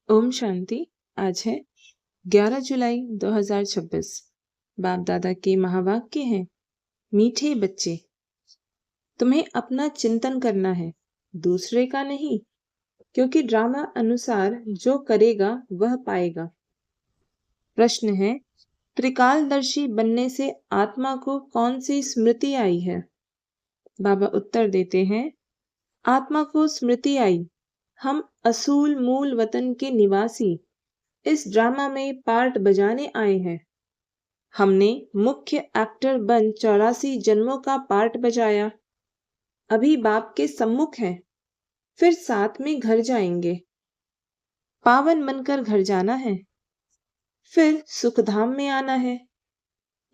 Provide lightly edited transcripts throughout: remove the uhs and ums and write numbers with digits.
ओम शांति। आज है 11 जुलाई 2026। बाप दादा के महावाक्य हैं, मीठे बच्चे, तुम्हें अपना चिंतन करना है, दूसरे का नहीं, क्योंकि ड्रामा अनुसार जो करेगा वह पाएगा। प्रश्न है, त्रिकालदर्शी बनने से आत्मा को कौन सी स्मृति आई है? बाबा उत्तर देते हैं, आत्मा को स्मृति आई, हम असूल मूल वतन के निवासी इस ड्रामा में पार्ट बजाने आए हैं। हमने मुख्य एक्टर बन 84 जन्मों का पार्ट बजाया। अभी बाप के सम्मुख हैं, फिर साथ में घर जाएंगे। पावन बनकर घर जाना है, फिर सुखधाम में आना है।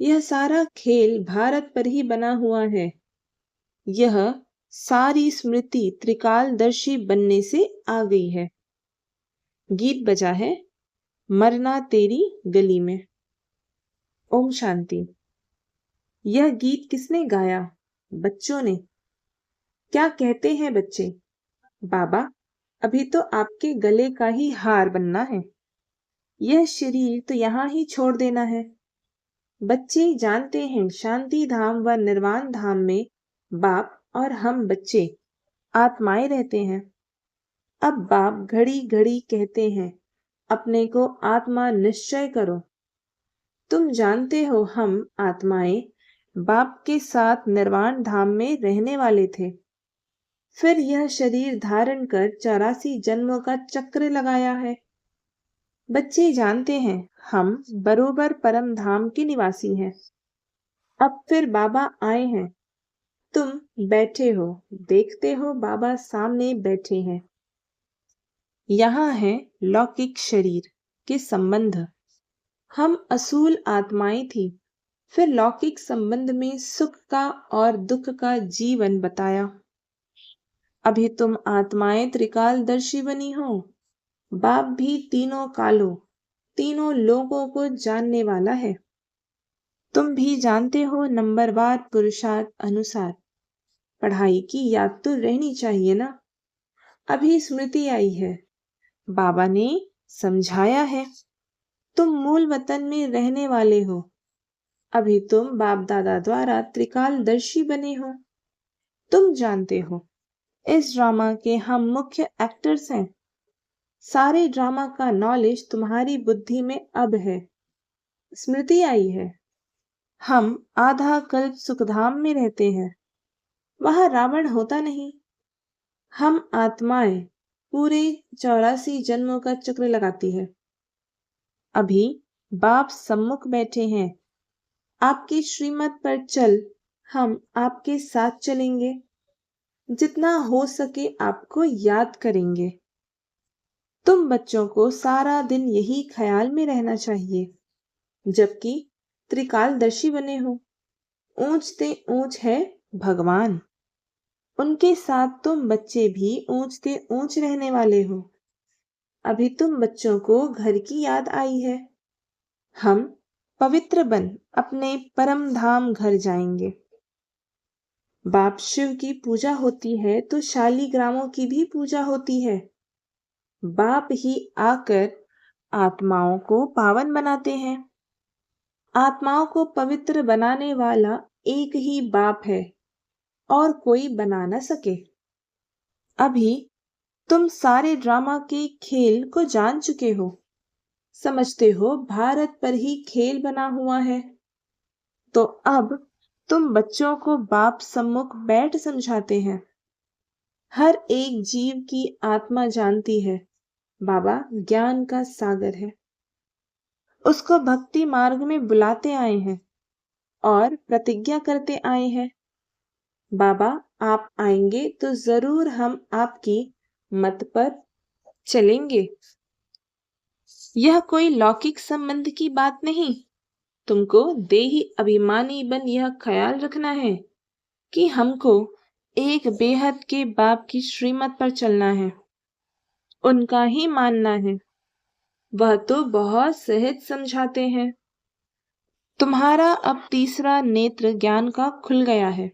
यह सारा खेल भारत पर ही बना हुआ है। यह सारी स्मृति त्रिकालदर्शी बनने से आ गई है। गीत बजा है, मरना तेरी गली में। ओम शांति। यह गीत किसने गाया? बच्चों ने। क्या कहते हैं बच्चे? बाबा, अभी तो आपके गले का ही हार बनना है, यह शरीर तो यहाँ ही छोड़ देना है। बच्चे जानते हैं शांति धाम व निर्वाण धाम में बाप और हम बच्चे आत्माएं रहते हैं। अब बाप घड़ी घड़ी कहते हैं, अपने को आत्मा निश्चय करो। तुम जानते हो हम आत्माएं बाप के साथ निर्वाण धाम में रहने वाले थे। फिर यह शरीर धारण कर 84 जन्मों का चक्र लगाया है। बच्चे जानते हैं हम बरोबर परम धाम के निवासी हैं। अब फिर बाबा आए हैं, तुम बैठे हो, देखते हो बाबा सामने बैठे हैं। यहाँ है लौकिक शरीर के संबंध। हम असूल आत्माएं थी, फिर लौकिक संबंध में सुख का और दुख का जीवन बताया। अभी तुम आत्माएं त्रिकालदर्शी बनी हो। बाप भी तीनों कालों, तीनों लोगों को जानने वाला है। तुम भी जानते हो नंबरवार पुरुषार्थ अनुसार। पढ़ाई की याद तो रहनी चाहिए ना। अभी स्मृति आई है, बाबा ने समझाया है। तुम मूल वतन में रहने वाले हो। अभी तुम बाप दादा द्वारा त्रिकालदर्शी बने हो। तुम जानते हो इस ड्रामा के हम मुख्य एक्टर्स हैं। सारे ड्रामा का नॉलेज तुम्हारी बुद्धि में अब है। स्मृति आई है। हम आधा कल्प सुखधाम में रहते हैं, वहां रावण होता नहीं। हम आत्माएं पूरे 84 जन्मों का चक्र लगाती है। अभी बाप सम्मुख बैठे हैं। आपकी श्रीमत पर चल, हम आपके साथ चलेंगे। जितना हो सके आपको याद करेंगे। तुम बच्चों को सारा दिन यही ख्याल में रहना चाहिए, जबकि त्रिकालदर्शी बने हो। ऊंच से ऊंच है भगवान, उनके साथ तुम बच्चे भी ऊंच से ऊंच रहने वाले हो। अभी तुम बच्चों को घर की याद आई है। हम पवित्र बन अपने परम धाम घर जाएंगे। बाप शिव की पूजा होती है तो शालीग्रामों की भी पूजा होती है। बाप ही आकर आत्माओं को पावन बनाते हैं। आत्माओं को पवित्र बनाने वाला एक ही बाप है और कोई बना न सके। अभी तुम सारे ड्रामा के खेल को जान चुके हो। समझते हो भारत पर ही खेल बना हुआ है। तो अब तुम बच्चों को बाप सम्मुख बैठ समझाते हैं। हर एक जीव की आत्मा जानती है बाबा ज्ञान का सागर है। उसको भक्ति मार्ग में बुलाते आए हैं और प्रतिज्ञा करते आए हैं। बाबा आप आएंगे तो जरूर हम आपकी मत पर चलेंगे। यह कोई लौकिक संबंध की बात नहीं। तुमको देही अभिमानी बन यह ख्याल रखना है कि हमको एक बेहद के बाप की श्रीमत पर चलना है, उनका ही मानना है। वह तो बहुत सहज समझाते हैं। तुम्हारा अब तीसरा नेत्र ज्ञान का खुल गया है।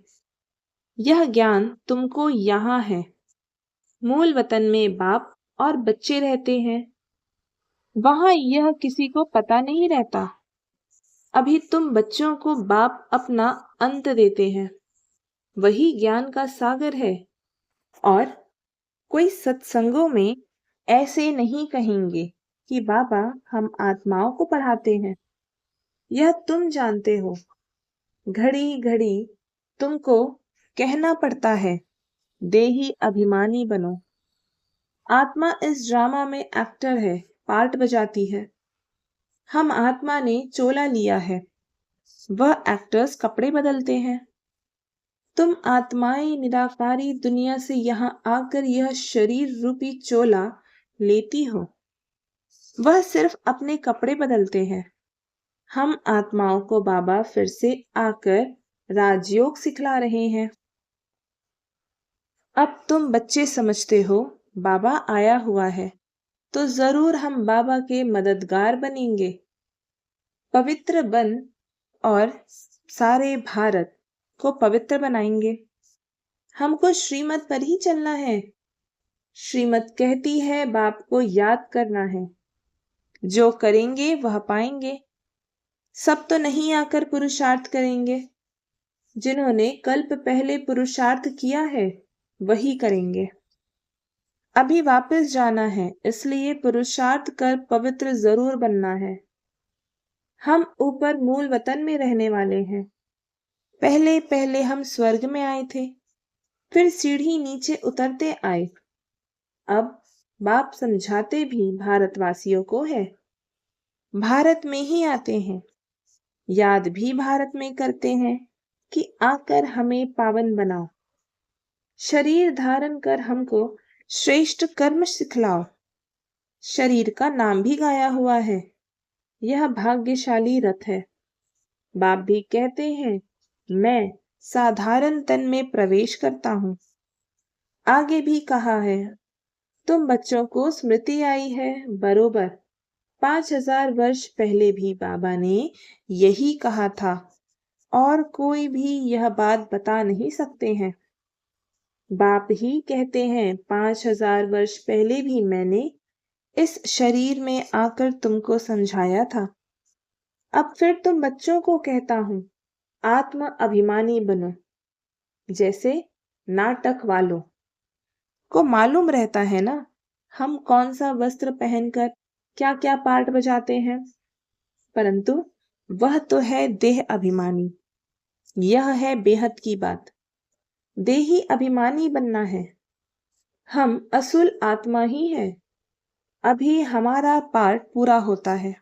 यह ज्ञान तुमको यहाँ है। मूल वतन में बाप और बच्चे रहते हैं। वहां यह किसी को पता नहीं रहता। अभी तुम बच्चों को बाप अपना अंत देते हैं, वही ज्ञान का सागर है। और कोई सत्संगों में ऐसे नहीं कहेंगे कि बाबा हम आत्माओं को पढ़ाते हैं। यह तुम जानते हो। घड़ी घड़ी तुमको कहना पड़ता है, देही अभिमानी बनो। आत्मा इस ड्रामा में एक्टर है, पार्ट बजाती है। हम आत्मा ने चोला लिया है, वह एक्टर्स कपड़े बदलते हैं। तुम आत्माएं निराकारी दुनिया से यहाँ आकर यह शरीर रूपी चोला लेती हो। वह सिर्फ अपने कपड़े बदलते हैं। हम आत्माओं को बाबा फिर से आकर राजयोग सिखला रहे हैं। अब तुम बच्चे समझते हो बाबा आया हुआ है, तो जरूर हम बाबा के मददगार बनेंगे। पवित्र बन और सारे भारत को पवित्र बनाएंगे। हमको श्रीमत पर ही चलना है। श्रीमत कहती है बाप को याद करना है। जो करेंगे वह पाएंगे। सब तो नहीं आकर पुरुषार्थ करेंगे। जिन्होंने कल्प पहले पुरुषार्थ किया है वही करेंगे। अभी वापस जाना है, इसलिए पुरुषार्थ कर पवित्र जरूर बनना है। हम ऊपर मूल वतन में रहने वाले हैं। पहले पहले हम स्वर्ग में आए थे, फिर सीढ़ी नीचे उतरते आए। अब बाप समझाते भी भारतवासियों को है। भारत में ही आते हैं, याद भी भारत में करते हैं कि आकर हमें पावन बनाओ। शरीर धारण कर हमको श्रेष्ठ कर्म सिखलाओ। शरीर का नाम भी गाया हुआ है। यह भाग्यशाली रथ है। बाप भी कहते हैं मैं साधारण तन में प्रवेश करता हूँ। आगे भी कहा है तुम बच्चों को स्मृति आई है। बरोबर 5000 वर्ष पहले भी बाबा ने यही कहा था और कोई भी यह बात बता नहीं सकते हैं। बाप ही कहते हैं 5000 वर्ष पहले भी मैंने इस शरीर में आकर तुमको समझाया था। अब फिर तुम बच्चों को कहता हूँ आत्म अभिमानी बनो। जैसे नाटक वालों को मालूम रहता है ना हम कौन सा वस्त्र पहनकर क्या क्या पार्ट बजाते हैं, परंतु वह तो है देह अभिमानी। यह है बेहद की बात। देही अभिमानी बनना है। हम असुल आत्मा ही है। अभी हमारा पार्ट पूरा होता है।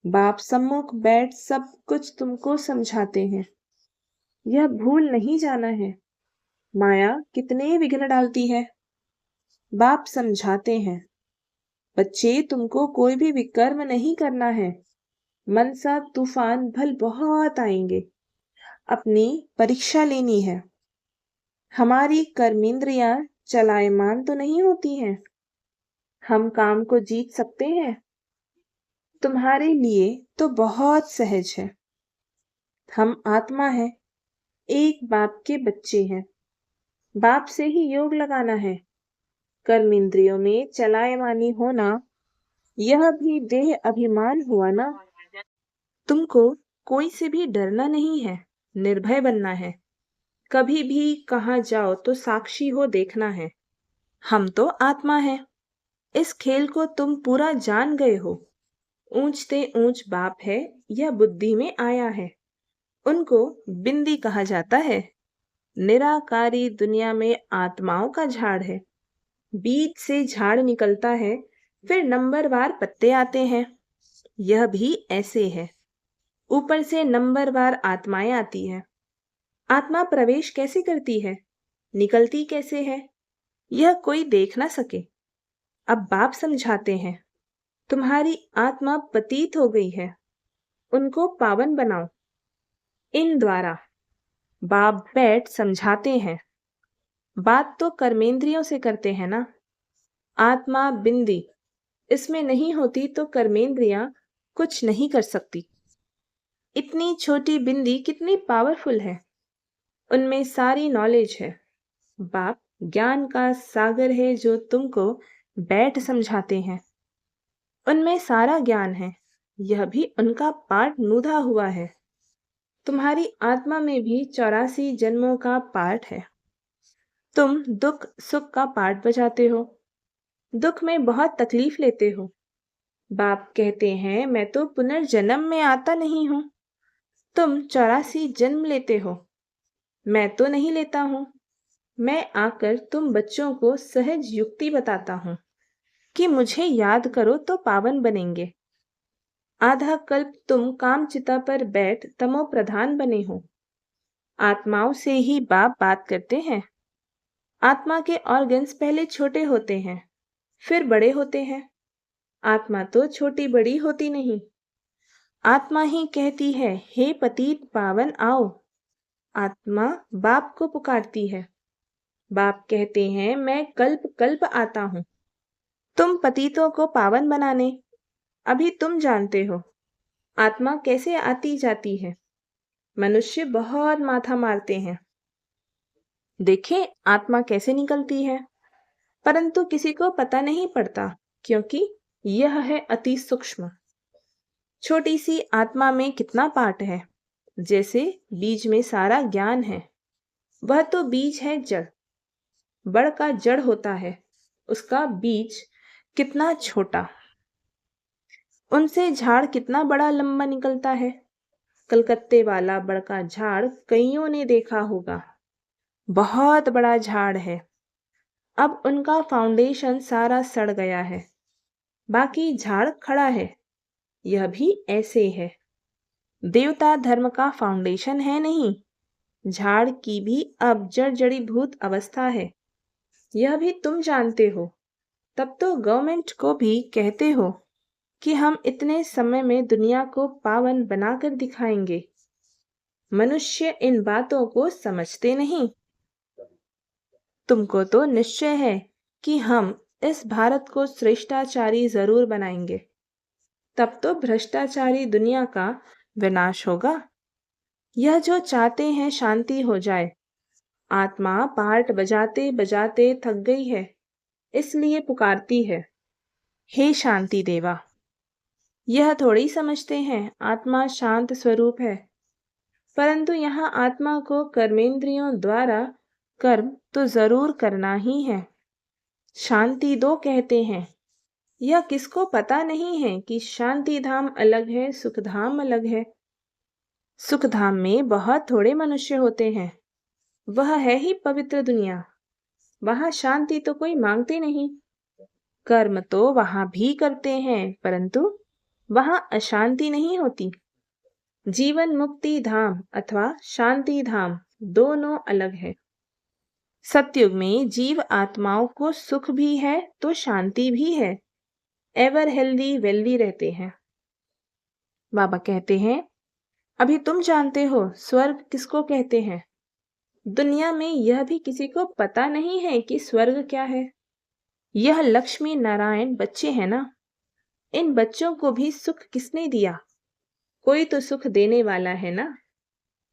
बाप सम्मुख बैठ सब कुछ तुमको समझाते हैं। यह भूल नहीं जाना है माया कितने विघ्न डालती है। बाप समझाते हैं बच्चे तुमको कोई भी विकर्म नहीं करना है। मनसा तूफान भल बहुत आएंगे। अपनी परीक्षा लेनी है। हमारी कर्मेंद्रियां चलायमान तो नहीं होती हैं। हम काम को जीत सकते हैं। तुम्हारे लिए तो बहुत सहज है। हम आत्मा है, एक बाप के बच्चे हैं। बाप से ही योग लगाना है। कर्मेंद्रियों में चलायमानी होना यह भी देह अभिमान हुआ ना। तुमको कोई से भी डरना नहीं है, निर्भय बनना है। कभी भी कहाँ जाओ तो साक्षी हो देखना है। हम तो आत्मा है। इस खेल को तुम पूरा जान गए हो। ऊंचते ऊंच बाप है, यह बुद्धि में आया है। उनको बिंदी कहा जाता है। निराकारी दुनिया में आत्माओं का झाड़ है। बीज से झाड़ निकलता है, फिर नंबरवार पत्ते आते हैं। यह भी ऐसे है। ऊपर से नंबरवार आत्माएं आती है। आत्मा प्रवेश कैसे करती है, निकलती कैसे है, यह कोई देख ना सके। अब बाप समझाते हैं तुम्हारी आत्मा पतित हो गई है, उनको पावन बनाओ। इन द्वारा बाप बैठ समझाते हैं। बात तो कर्मेंद्रियों से करते हैं ना। आत्मा बिंदी इसमें नहीं होती तो कर्मेंद्रियां कुछ नहीं कर सकती। इतनी छोटी बिंदी कितनी पावरफुल है। उनमें सारी नॉलेज है। बाप ज्ञान का सागर है जो तुमको बैठ समझाते हैं। उनमें सारा ज्ञान है, यह भी उनका पाठ नूधा हुआ है। तुम्हारी आत्मा में भी 84 जन्मों का पाठ है। तुम दुख सुख का पाठ बजाते हो, दुख में बहुत तकलीफ लेते हो। बाप कहते हैं मैं तो पुनर्जन्म में आता नहीं हूँ। तुम 84 जन्म लेते हो, मैं तो नहीं लेता हूँ। मैं आकर तुम बच्चों को सहज युक्ति बताता हूँ कि मुझे याद करो तो पावन बनेंगे। आधा कल्प तुम कामचिता पर बैठ तमो प्रधान बने हो। आत्माओं से ही बाप बात करते हैं। आत्मा के ऑर्गन्स पहले छोटे होते हैं, फिर बड़े होते हैं। आत्मा तो छोटी बड़ी होती नहीं। आत्मा ही कहती है हे पतित पावन आओ। आत्मा बाप को पुकारती है। बाप कहते हैं मैं कल्प कल्प आता हूँ तुम पतितों को पावन बनाने। अभी तुम जानते हो आत्मा कैसे आती जाती है। मनुष्य बहुत माथा मारते हैं, देखें आत्मा कैसे निकलती है, परंतु किसी को पता नहीं पड़ता क्योंकि यह है अति सूक्ष्म। छोटी सी आत्मा में कितना पार्ट है। जैसे बीज में सारा ज्ञान है, वह तो बीज है जड़। बड़ का जड़ होता है, उसका बीज कितना छोटा, उनसे झाड़ कितना बड़ा लंबा निकलता है। कलकत्ते वाला बड़ का झाड़ कईयों ने देखा होगा, बहुत बड़ा झाड़ है। अब उनका फाउंडेशन सारा सड़ गया है, बाकी झाड़ खड़ा है। यह भी ऐसे है। देवता धर्म का फाउंडेशन है नहीं, झाड़ की भी अब जड़जड़ीभूत अवस्था है। यह भी तुम जानते हो। तब तो गवर्नमेंट को भी कहते हो कि हम इतने समय में दुनिया को पावन बनाकर दिखाएंगे। मनुष्य इन बातों को समझते नहीं। तुमको तो निश्चय है कि हम इस भारत को श्रेष्ठाचारी जरूर बनाएंगे। तब तो भ्रष्टाचारी दुनिया का विनाश होगा। यह जो चाहते हैं शांति हो जाए। आत्मा पार्ट बजाते बजाते थक गई है, इसलिए पुकारती है हे शांति देवा। यह थोड़ी समझते हैं आत्मा शांत स्वरूप है, परंतु यहाँ आत्मा को कर्मेंद्रियों द्वारा कर्म तो जरूर करना ही है। शांति दो कहते हैं, यह किसको पता नहीं है कि शांति धाम अलग है, सुख धाम अलग है। सुख धाम में बहुत थोड़े मनुष्य होते हैं, वह है ही पवित्र दुनिया। वहां शांति तो कोई मांगते नहीं। कर्म तो वहां भी करते हैं, परंतु वहां अशांति नहीं होती। जीवन मुक्ति धाम अथवा शांति धाम दोनों अलग है। सतयुग में जीव आत्माओं को सुख भी है तो शांति भी है। एवर हेल्दी वेल्दी रहते हैं। बाबा कहते हैं अभी तुम जानते हो स्वर्ग किसको कहते हैं। दुनिया में यह भी किसी को पता नहीं है कि स्वर्ग क्या है। यह लक्ष्मी नारायण बच्चे हैं ना, इन बच्चों को भी सुख किसने दिया। कोई तो सुख देने वाला है ना।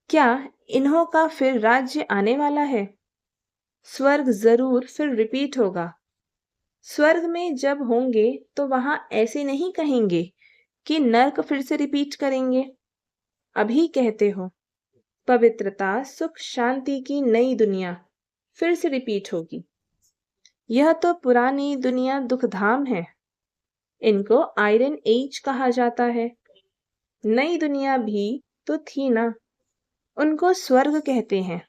क्या इन्हों का फिर राज्य आने वाला है। स्वर्ग जरूर फिर रिपीट होगा। स्वर्ग में जब होंगे तो वहां ऐसे नहीं कहेंगे कि नर्क फिर से रिपीट करेंगे। अभी कहते हो पवित्रता सुख शांति की नई दुनिया फिर से रिपीट होगी। यह तो पुरानी दुनिया दुखधाम है, इनको आयरन एज कहा जाता है। नई दुनिया भी तो थी ना, उनको स्वर्ग कहते हैं।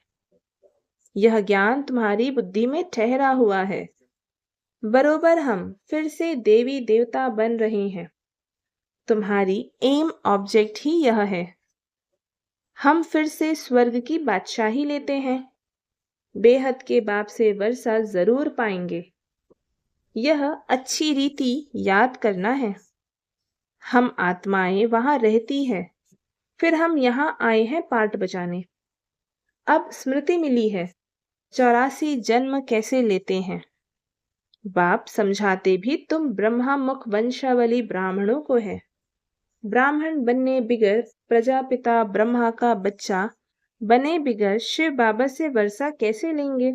यह ज्ञान तुम्हारी बुद्धि में ठहरा हुआ है। बरोबर हम फिर से देवी देवता बन रहे हैं। तुम्हारी एम ऑब्जेक्ट ही यह है। हम फिर से स्वर्ग की बादशाही लेते हैं। बेहद के बाप से वर्षा जरूर पाएंगे। यह अच्छी रीति याद करना है। हम आत्माएं वहां रहती है, फिर हम यहाँ आए हैं पाठ बजाने। अब स्मृति मिली है 84 जन्म कैसे लेते हैं। बाप समझाते भी तुम ब्रह्मा मुख वंशावली ब्राह्मणों को है। ब्राह्मण बनने बिगर प्रजापिता ब्रह्मा का बच्चा बने बिगर शिव बाबा से वर्षा कैसे लेंगे।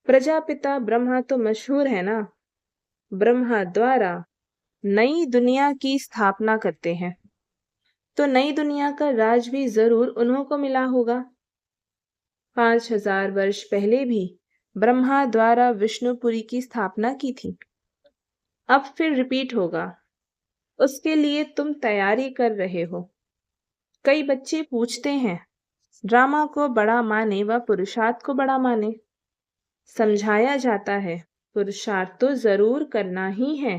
प्रजापिता ब्रह्मा तो मशहूर है ना। ब्रह्मा द्वारा नई दुनिया की स्थापना करते हैं, तो नई दुनिया का राज भी जरूर उन्हों को मिला होगा। 5000 वर्ष पहले भी ब्रह्मा द्वारा विष्णुपुरी की स्थापना की थी। अब फिर रिपीट होगा, उसके लिए तुम तैयारी कर रहे हो। कई बच्चे पूछते हैं, ड्रामा को बड़ा माने व पुरुषार्थ को बड़ा माने। समझाया जाता है, पुरुषार्थ तो जरूर करना ही है।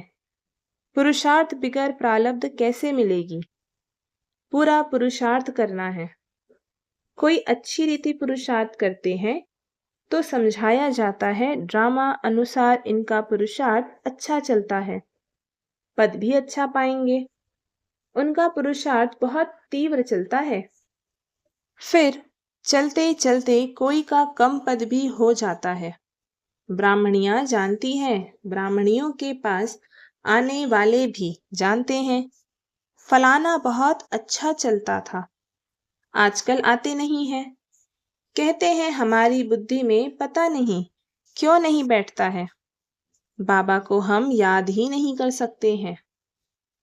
पुरुषार्थ बिगर प्रारब्ध कैसे मिलेगी? पूरा पुरुषार्थ करना है। कोई अच्छी रीति पुरुषार्थ करते हैं तो समझाया जाता है, ड्रामा अनुसार इनका पुरुषार्थ अच्छा चलता है, पद भी अच्छा पाएंगे। उनका पुरुषार्थ बहुत तीव्र चलता है। फिर चलते चलते कोई का कम पद भी हो जाता है। ब्राह्मणियां जानती हैं, ब्राह्मणियों के पास आने वाले भी जानते हैं, फलाना बहुत अच्छा चलता था, आजकल आते नहीं है। कहते हैं हमारी बुद्धि में पता नहीं क्यों नहीं बैठता है। बाबा को हम याद ही नहीं कर सकते हैं,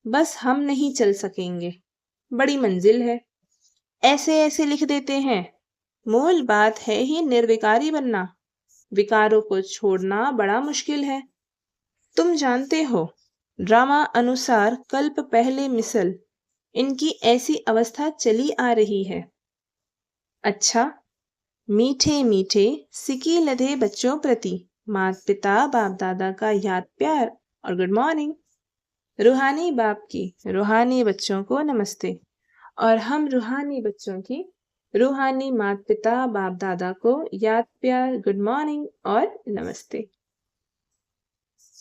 बस हम नहीं चल सकेंगे, बड़ी मंजिल है। ऐसे ऐसे लिख देते हैं। मूल बात है ही निर्विकारी बनना, विकारों को छोड़ना बड़ा मुश्किल है। तुम जानते हो, ड्रामा अनुसार कल्प पहले मिसल इनकी ऐसी अवस्था चली आ रही है। अच्छा, मीठे मीठे सिकी लधे बच्चों प्रति माता पिता बाप दादा का याद प्यार और गुड मॉर्निंग। रूहानी बाप की रूहानी बच्चों को नमस्ते, और हम रूहानी बच्चों की रूहानी माता पिता बाप दादा को याद प्यार गुड मॉर्निंग और नमस्ते।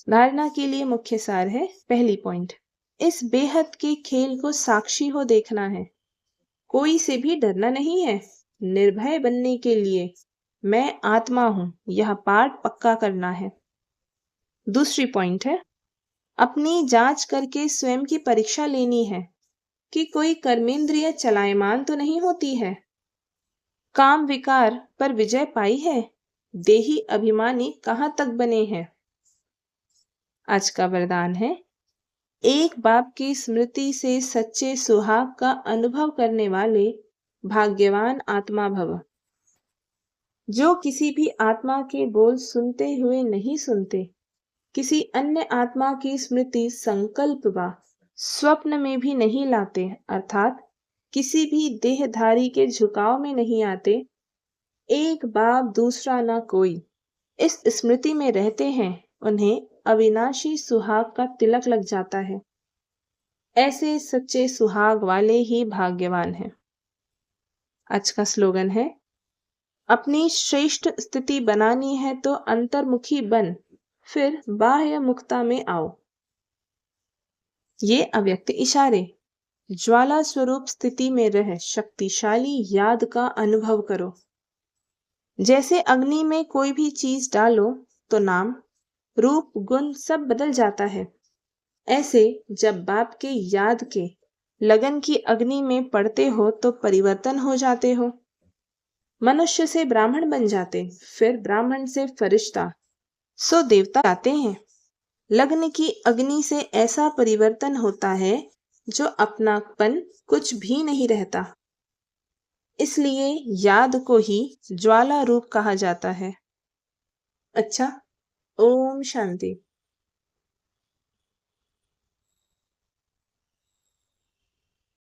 धारणा के लिए मुख्य सार है, पहली पॉइंट, इस बेहद के खेल को साक्षी हो देखना है, कोई से भी डरना नहीं है। निर्भय बनने के लिए मैं आत्मा हूं, यह पाठ पक्का करना है। दूसरी पॉइंट है, अपनी जांच करके स्वयं की परीक्षा लेनी है कि कोई कर्मेंद्रिय चलायमान तो नहीं होती है। काम विकार पर विजय पाई है, देही अभिमानी कहां तक बने हैं। आज का वरदान है, एक बाप की स्मृति से सच्चे सुहाग का अनुभव करने वाले भाग्यवान आत्मा भव। जो किसी भी आत्मा के बोल सुनते हुए नहीं सुनते, किसी अन्य आत्मा की स्मृति संकल्प व स्वप्न में भी नहीं लाते, अर्थात किसी भी देहधारी के झुकाव में नहीं आते, एक बाप दूसरा ना कोई इस स्मृति में रहते हैं, उन्हें अविनाशी सुहाग का तिलक लग जाता है। ऐसे सच्चे सुहाग वाले ही भाग्यवान हैं। आज का स्लोगन है, अपनी श्रेष्ठ स्थिति बनानी है तो अंतर्मुखी बन, फिर बाह्य मुक्ता में आओ। ये अव्यक्त इशारे, ज्वाला स्वरूप स्थिति में रह शक्तिशाली याद का अनुभव करो। जैसे अग्नि में कोई भी चीज डालो तो नाम रूप गुण सब बदल जाता है, ऐसे जब बाप के याद के लगन की अग्नि में पड़ते हो तो परिवर्तन हो जाते हो। मनुष्य से ब्राह्मण बन जाते, फिर ब्राह्मण से फरिश्ता, सो देवता आते हैं। लग्न की अग्नि से ऐसा परिवर्तन होता है जो अपनापन कुछ भी नहीं रहता। इसलिए याद को ही ज्वाला रूप कहा जाता है। अच्छा, ओम शांति।